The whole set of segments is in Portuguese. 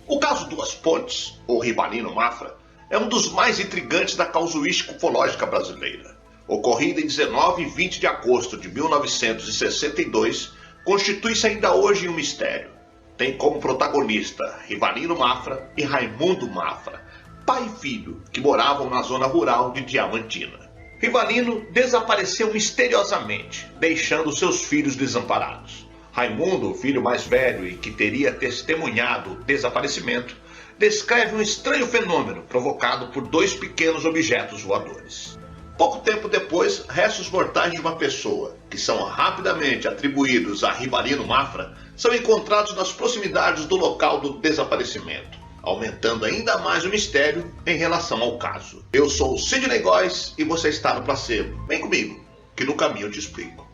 O caso Duas Pontes, ou Rivalino Mafra, é um dos mais intrigantes da casuística ufológica brasileira. Ocorrida em 19 e 20 de agosto de 1962, constitui-se ainda hoje um mistério. Tem como protagonista Rivalino Mafra e Raimundo Mafra, pai e filho, que moravam na zona rural de Diamantina. Rivalino desapareceu misteriosamente, deixando seus filhos desamparados. Raimundo, o filho mais velho e que teria testemunhado o desaparecimento, descreve um estranho fenômeno provocado por dois pequenos objetos voadores. Pouco tempo depois, restos mortais de uma pessoa, que são rapidamente atribuídos a Rivalino Mafra, são encontrados nas proximidades do local do desaparecimento, aumentando ainda mais o mistério em relação ao caso. Eu sou o Sidney Góes e você está no Placebo. Vem comigo, que no caminho eu te explico.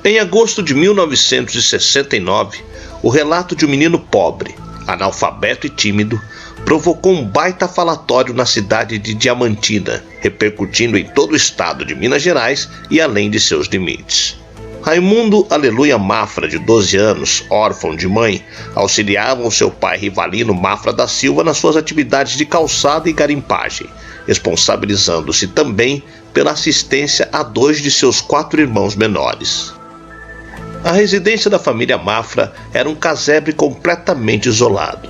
Em agosto de 1969, o relato de um menino pobre, analfabeto e tímido, provocou um baita falatório na cidade de Diamantina, repercutindo em todo o estado de Minas Gerais e além de seus limites. Raimundo Aleluia Mafra, de 12 anos, órfão de mãe, auxiliava seu pai Rivalino Mafra da Silva nas suas atividades de calçada e garimpagem, responsabilizando-se também pela assistência a 2 de seus 4 irmãos menores. A residência da família Mafra era um casebre completamente isolado.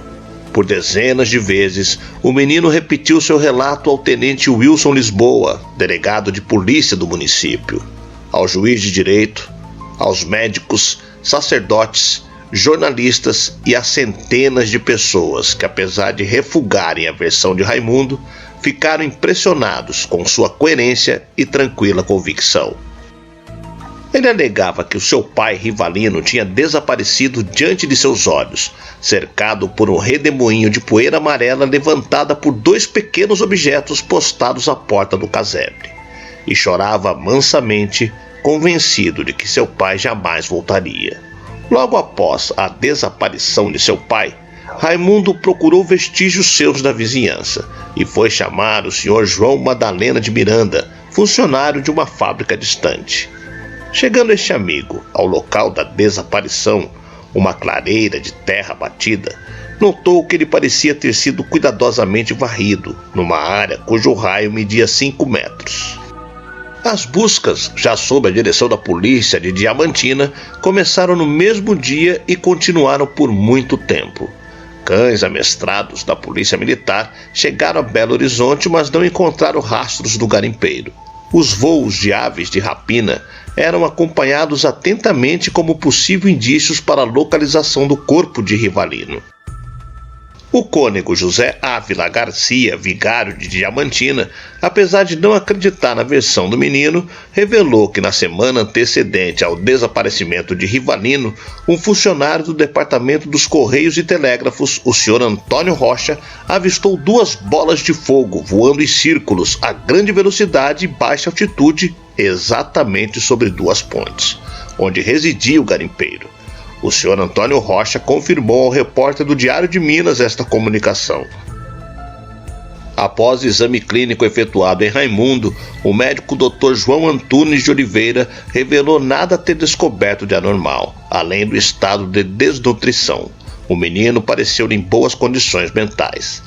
Por dezenas de vezes, o menino repetiu seu relato ao tenente Wilson Lisboa, delegado de polícia do município, ao juiz de direito, aos médicos, sacerdotes, jornalistas e a centenas de pessoas que, apesar de refugarem a versão de Raimundo, ficaram impressionados com sua coerência e tranquila convicção. Ele alegava que o seu pai Rivalino tinha desaparecido diante de seus olhos, cercado por um redemoinho de poeira amarela levantada por 2 pequenos objetos postados à porta do casebre, e chorava mansamente, convencido de que seu pai jamais voltaria. Logo após a desaparição de seu pai, Raimundo procurou vestígios seus da vizinhança e foi chamar o Sr. João Madalena de Miranda, funcionário de uma fábrica distante. Chegando este amigo ao local da desaparição, uma clareira de terra batida, notou que ele parecia ter sido cuidadosamente varrido, numa área cujo raio media 5 metros. As buscas, já sob a direção da polícia de Diamantina, começaram no mesmo dia e continuaram por muito tempo. Cães amestrados da polícia militar chegaram a Belo Horizonte, mas não encontraram rastros do garimpeiro. Os voos de aves de rapina eram acompanhados atentamente como possíveis indícios para a localização do corpo de Rivalino. O cônego José Ávila Garcia, vigário de Diamantina, apesar de não acreditar na versão do menino, revelou que na semana antecedente ao desaparecimento de Rivalino, um funcionário do Departamento dos Correios e Telégrafos, o Sr. Antônio Rocha, avistou 2 bolas de fogo voando em círculos a grande velocidade e baixa altitude, exatamente sobre Duas Pontes, onde residia o garimpeiro. O Sr. Antônio Rocha confirmou ao repórter do Diário de Minas esta comunicação. Após o exame clínico efetuado em Raimundo, o médico Dr. João Antunes de Oliveira revelou nada ter descoberto de anormal, além do estado de desnutrição. O menino pareceu em boas condições mentais.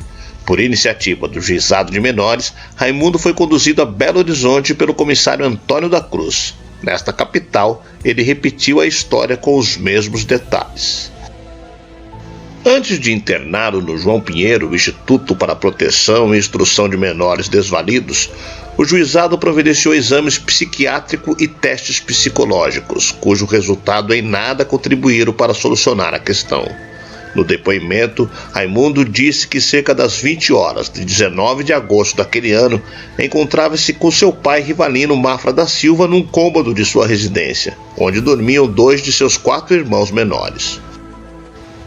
Por iniciativa do Juizado de Menores, Raimundo foi conduzido a Belo Horizonte pelo comissário Antônio da Cruz. Nesta capital, ele repetiu a história com os mesmos detalhes. Antes de interná-lo no João Pinheiro, o Instituto para a Proteção e Instrução de Menores Desvalidos, o juizado providenciou exames psiquiátricos e testes psicológicos, cujo resultado em nada contribuíram para solucionar a questão. No depoimento, Raimundo disse que cerca das 20 horas de 19 de agosto daquele ano, encontrava-se com seu pai Rivalino Mafra da Silva num cômodo de sua residência, onde dormiam 2 de seus 4 irmãos menores.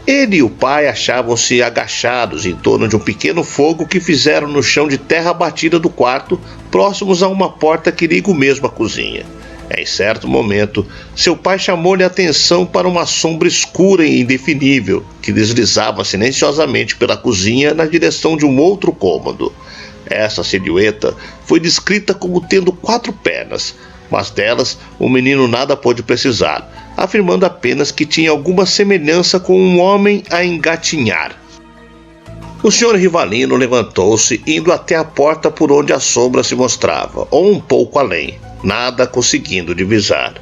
Ele e o pai achavam-se agachados em torno de um pequeno fogo que fizeram no chão de terra batida do quarto, próximos a uma porta que liga o mesmo à cozinha. Em certo momento, seu pai chamou-lhe a atenção para uma sombra escura e indefinível que deslizava silenciosamente pela cozinha na direção de um outro cômodo. Essa silhueta foi descrita como tendo 4 pernas, mas delas o menino nada pôde precisar, afirmando apenas que tinha alguma semelhança com um homem a engatinhar. O senhor Rivalino levantou-se, indo até a porta por onde a sombra se mostrava, ou um pouco além, nada conseguindo divisar.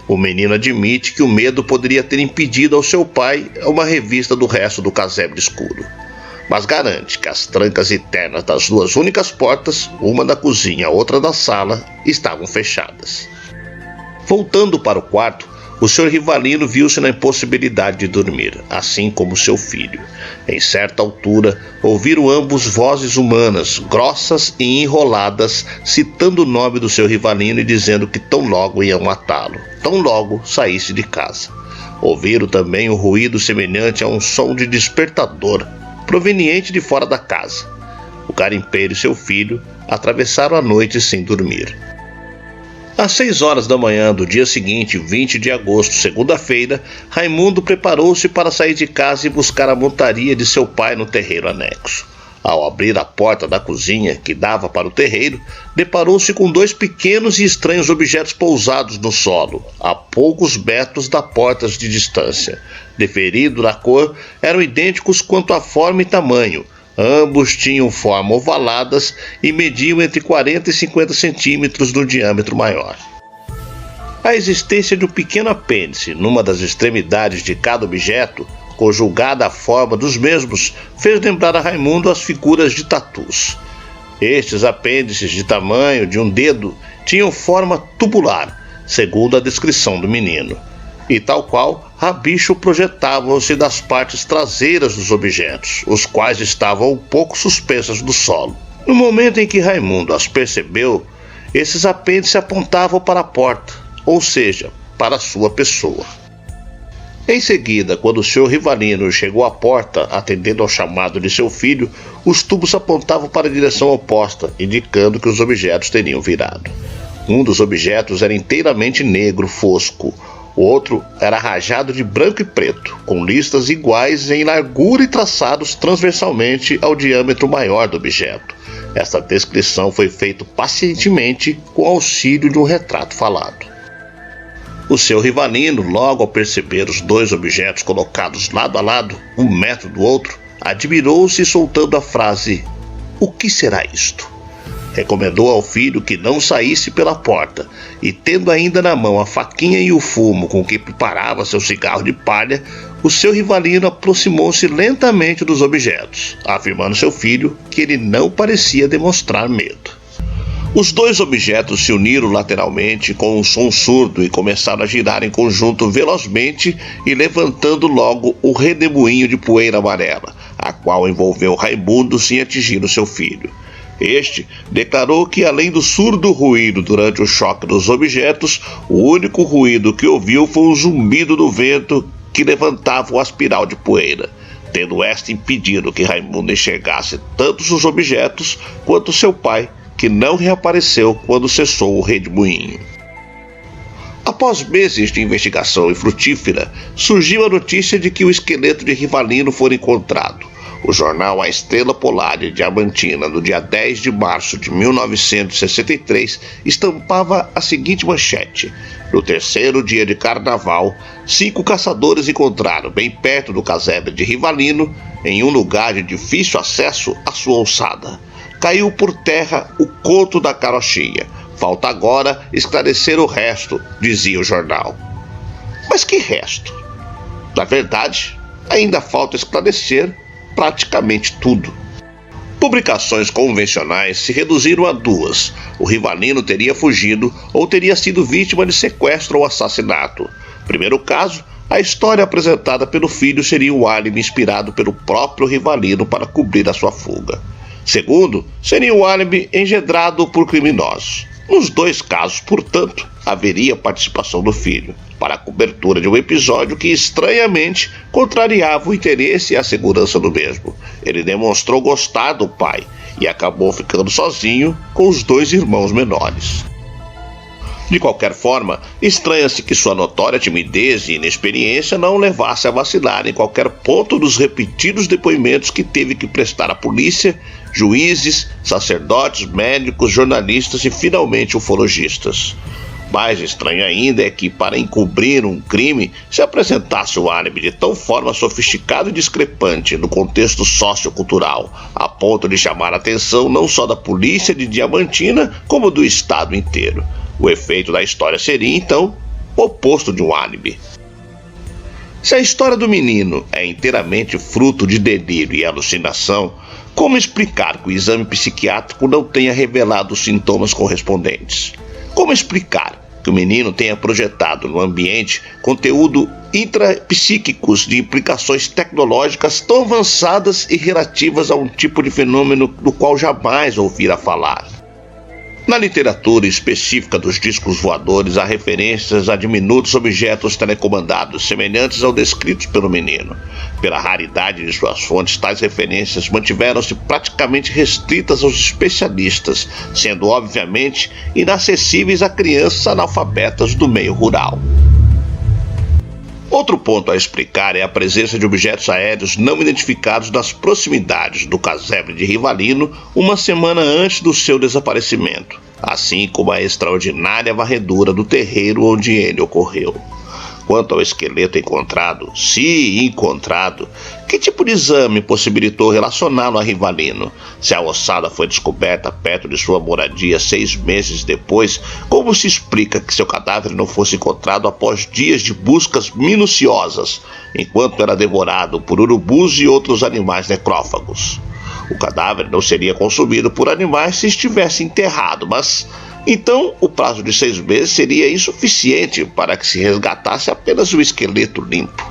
O menino admite que o medo poderia ter impedido ao seu pai uma revista do resto do casebre escuro, mas garante que as trancas internas das 2 únicas portas, uma da cozinha e a outra da sala, estavam fechadas. Voltando para o quarto, o senhor Rivalino viu-se na impossibilidade de dormir, assim como seu filho. Em certa altura, ouviram ambos vozes humanas, grossas e enroladas, citando o nome do seu Rivalino e dizendo que tão logo iam matá-lo, tão logo saísse de casa. Ouviram também um ruído semelhante a um som de despertador, proveniente de fora da casa. O garimpeiro e seu filho atravessaram a noite sem dormir. Às 6 horas da manhã do dia seguinte, 20 de agosto, segunda-feira, Raimundo preparou-se para sair de casa e buscar a montaria de seu pai no terreiro anexo. Ao abrir a porta da cozinha, que dava para o terreiro, deparou-se com 2 pequenos e estranhos objetos pousados no solo, a poucos metros da porta de distância. Diferindo na cor, eram idênticos quanto à forma e tamanho. Ambos tinham forma ovaladas e mediam entre 40 e 50 centímetros no diâmetro maior. A existência de um pequeno apêndice numa das extremidades de cada objeto, conjugada à forma dos mesmos, fez lembrar a Raimundo as figuras de tatus. Estes apêndices, de tamanho de um dedo, tinham forma tubular, segundo a descrição do menino, e tal qual rabicho projetavam-se das partes traseiras dos objetos, os quais estavam um pouco suspensas do solo. No momento em que Raimundo as percebeu, esses apêndices apontavam para a porta, ou seja, para a sua pessoa. Em seguida, quando o senhor Rivalino chegou à porta, atendendo ao chamado de seu filho, os tubos apontavam para a direção oposta, indicando que os objetos teriam virado. Um dos objetos era inteiramente negro fosco, o outro era rajado de branco e preto, com listas iguais em largura e traçados transversalmente ao diâmetro maior do objeto. Esta descrição foi feita pacientemente com auxílio de um retrato falado. O seu Rivalino, logo ao perceber os 2 objetos colocados lado a lado, 1 metro do outro, admirou-se soltando a frase: "O que será isto?" Recomendou ao filho que não saísse pela porta e, tendo ainda na mão a faquinha e o fumo com que preparava seu cigarro de palha, o seu Rivalino aproximou-se lentamente dos objetos, afirmando seu filho que ele não parecia demonstrar medo. Os 2 objetos se uniram lateralmente com um som surdo e começaram a girar em conjunto velozmente e levantando logo um redemoinho de poeira amarela, a qual envolveu Raimundo sem atingir o seu filho. Este declarou que, além do surdo ruído durante o choque dos objetos, o único ruído que ouviu foi um zumbido do vento que levantava uma espiral de poeira, tendo esta impedido que Raimundo enxergasse tanto os objetos quanto seu pai, que não reapareceu quando cessou o redemoinho. Após meses de investigação infrutífera, surgiu a notícia de que o esqueleto de Rivalino fora encontrado. O jornal A Estrela Polar de Diamantina, no dia 10 de março de 1963, estampava a seguinte manchete: no 3º dia de carnaval, 5 caçadores encontraram, bem perto do casebre de Rivalino, em um lugar de difícil acesso, a sua ossada. Caiu por terra o conto da carochinha. Falta agora esclarecer o resto, dizia o jornal. Mas que resto? Na verdade, ainda falta esclarecer praticamente tudo. Publicações convencionais se reduziram a 2. O Rivalino teria fugido ou teria sido vítima de sequestro ou assassinato. Primeiro caso, a história apresentada pelo filho seria um álibi inspirado pelo próprio Rivalino para cobrir a sua fuga. Segundo, seria um álibi engendrado por criminosos. Nos dois casos, portanto, haveria participação do filho, para a cobertura de um episódio que estranhamente contrariava o interesse e a segurança do mesmo. Ele demonstrou gostar do pai e acabou ficando sozinho com os dois irmãos menores. De qualquer forma, estranha-se que sua notória timidez e inexperiência não o levasse a vacilar em qualquer ponto dos repetidos depoimentos que teve que prestar à polícia, juízes, sacerdotes, médicos, jornalistas e finalmente ufologistas. Mais estranho ainda é que, para encobrir um crime, se apresentasse o álibi de tão forma sofisticada e discrepante no contexto sociocultural, a ponto de chamar a atenção não só da polícia de Diamantina, como do estado inteiro. O efeito da história seria, então, o oposto de um álibi. Se a história do menino é inteiramente fruto de delírio e alucinação, como explicar que o exame psiquiátrico não tenha revelado os sintomas correspondentes? Como explicar que o menino tenha projetado no ambiente conteúdo intrapsíquicos de implicações tecnológicas tão avançadas e relativas a um tipo de fenômeno do qual jamais ouvira falar? Na literatura específica dos discos voadores há referências a diminutos objetos telecomandados, semelhantes ao descritos pelo menino. Pela raridade de suas fontes, tais referências mantiveram-se praticamente restritas aos especialistas, sendo obviamente inacessíveis a crianças analfabetas do meio rural. Outro ponto a explicar é a presença de objetos aéreos não identificados nas proximidades do casebre de Rivalino uma semana antes do seu desaparecimento, assim como a extraordinária varredura do terreiro onde ele ocorreu. Quanto ao esqueleto encontrado, se encontrado, que tipo de exame possibilitou relacioná-lo a Rivalino? Se a ossada foi descoberta perto de sua moradia 6 meses depois, como se explica que seu cadáver não fosse encontrado após dias de buscas minuciosas, enquanto era devorado por urubus e outros animais necrófagos? O cadáver não seria consumido por animais se estivesse enterrado, mas então o prazo de 6 meses seria insuficiente para que se resgatasse apenas o esqueleto limpo.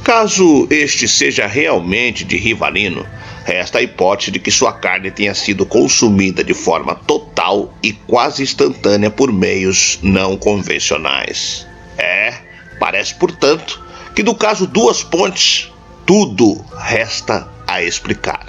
Caso este seja realmente de Rivalino, resta a hipótese de que sua carne tenha sido consumida de forma total e quase instantânea por meios não convencionais. Parece, portanto, que no caso Duas Pontes, tudo resta a explicar.